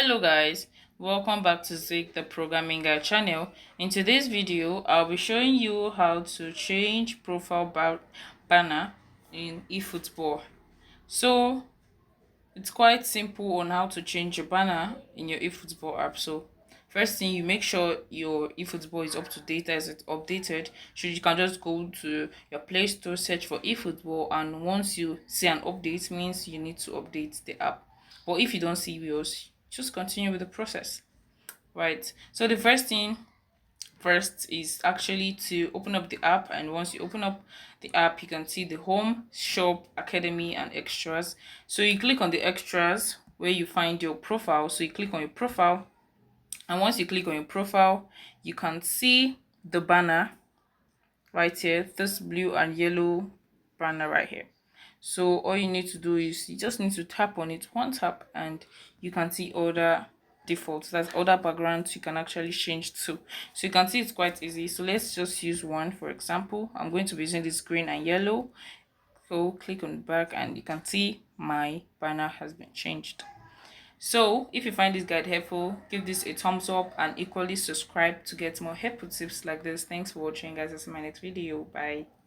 Hello guys, welcome back to Zik the Programming Guy channel. In today's video, I'll be showing you how to change banner in eFootball. So it's quite simple on how to change your banner in your eFootball app. So first thing, you make sure your eFootball is up to date, as it's updated. So you can just go to your Play Store, search for eFootball, and once you see an update, means you need to update the app. But if you don't see yours, just continue with the process. Right. So the first is actually to open up the app, and once you open up the app, you can see the home, shop, academy, and extras. So you click on the extras where you find your profile. So you click on your profile, and once you click on your profile, you can see the banner right here, this blue and yellow banner right here. So all you need to do is you just need to tap on it, one tap, and you can see other defaults, that's other backgrounds you can actually change to. So you can see it's quite easy. So let's just use one. For example, I'm going to be using this green and yellow. So click on the back and you can see my banner has been changed. So if you find this guide helpful, give this a thumbs up and equally subscribe to get more helpful tips like this. Thanks for watching guys. I'll see you in my next video. Bye.